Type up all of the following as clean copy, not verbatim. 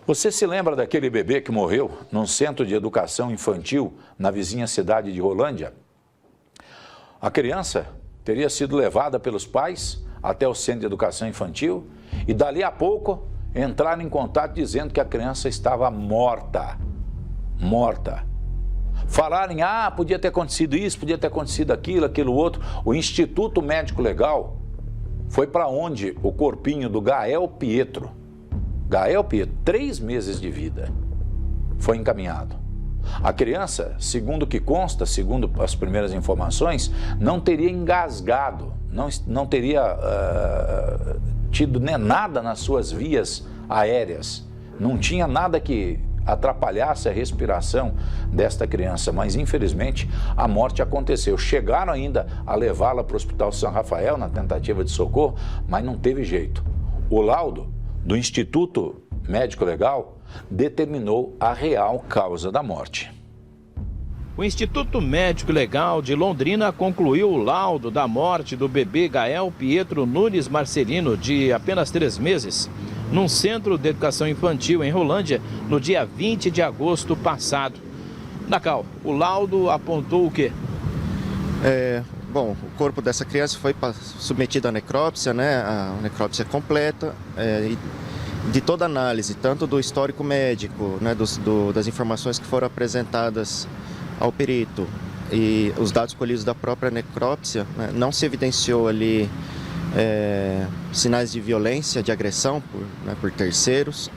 Você se lembra daquele bebê que morreu num centro de educação infantil na vizinha cidade de Rolândia? A criança teria sido levada pelos pais até o centro de educação infantil e dali a pouco entraram em contato dizendo que a criança estava morta. Morta. Falarem, podia ter acontecido isso, podia ter acontecido aquilo outro. O Instituto Médico Legal foi para onde o corpinho do Gael Pietro, 3 meses de vida, foi encaminhado. A criança, segundo o que consta, segundo as primeiras informações, não teria engasgado, não teria tido nada nas suas vias aéreas, não tinha nada que atrapalhasse a respiração desta criança, mas infelizmente a morte aconteceu. Chegaram ainda a levá-la para o Hospital São Rafael na tentativa de socorro, mas não teve jeito. O laudo do Instituto Médico Legal determinou a real causa da morte. O Instituto Médico Legal de Londrina concluiu o laudo da morte do bebê Gael Pietro Nunes Marcelino, de apenas 3 meses, num centro de educação infantil em Rolândia, no dia 20 de agosto passado. Nacal, o laudo apontou o quê? Bom, o corpo dessa criança foi submetido à necrópsia, né? A necrópsia completa, e de toda análise, tanto do histórico médico, né? Das informações que foram apresentadas ao perito e os dados colhidos da própria necrópsia, né? Não se evidenciou ali sinais de violência, de agressão por terceiros.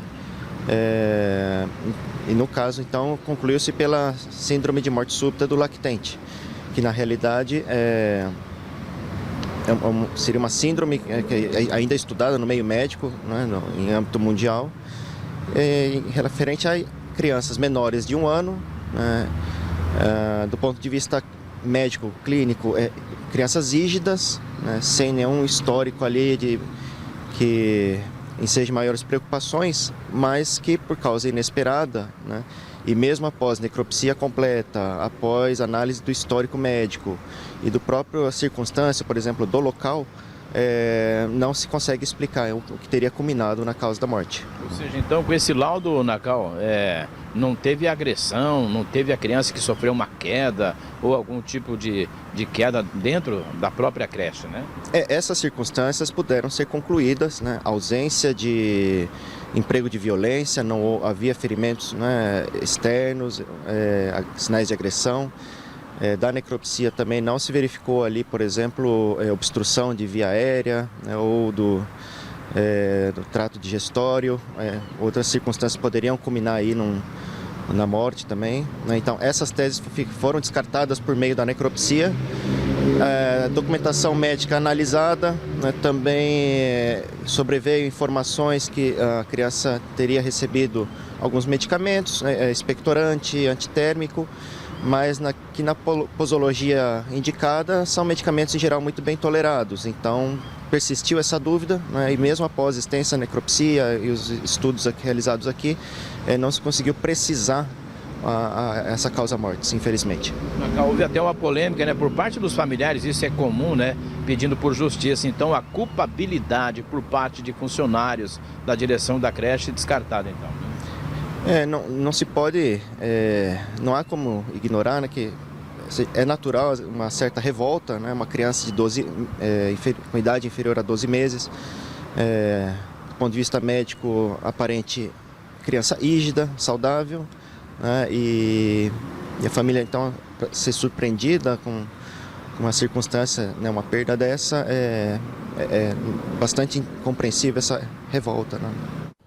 E no caso, então, concluiu-se pela síndrome de morte súbita do lactente, que na realidade seria uma síndrome que ainda é estudada no meio médico, né, em âmbito mundial, referente a crianças menores de 1 ano, né, do ponto de vista médico, clínico, crianças rígidas, né, sem nenhum histórico ali que enseje maiores preocupações, mas que por causa inesperada, né, e mesmo após necropsia completa, após análise do histórico médico e do próprio circunstância, por exemplo, do local, não se consegue explicar o que teria culminado na causa da morte. Ou seja, então, com esse laudo, Nacal, não teve agressão, não teve a criança que sofreu uma queda ou algum tipo de queda dentro da própria creche, né? Essas circunstâncias puderam ser concluídas, né? Ausência de emprego de violência, não havia ferimentos, né, externos, sinais de agressão. Da necropsia também não se verificou ali, por exemplo, obstrução de via aérea, né, ou do trato digestório. Outras circunstâncias poderiam culminar aí na morte também, né? Então, essas teses foram descartadas por meio da necropsia. Documentação médica analisada, né, também sobreveio informações que a criança teria recebido alguns medicamentos, expectorante, antitérmico, mas que na posologia indicada são medicamentos em geral muito bem tolerados. Então persistiu essa dúvida, né, e mesmo após extensa necropsia e os estudos realizados aqui, não se conseguiu precisar essa causa-morte, infelizmente. Houve até uma polêmica, né, por parte dos familiares, isso é comum, né, pedindo por justiça. Então a culpabilidade por parte de funcionários da direção da creche descartada, então. Não se pode, não há como ignorar, né, que é natural uma certa revolta, né, uma criança de com idade inferior a 12 meses, do ponto de vista médico, aparente criança rígida, saudável, né, e a família então ser surpreendida com uma circunstância, né, uma perda dessa, é bastante incompreensível essa revolta, né?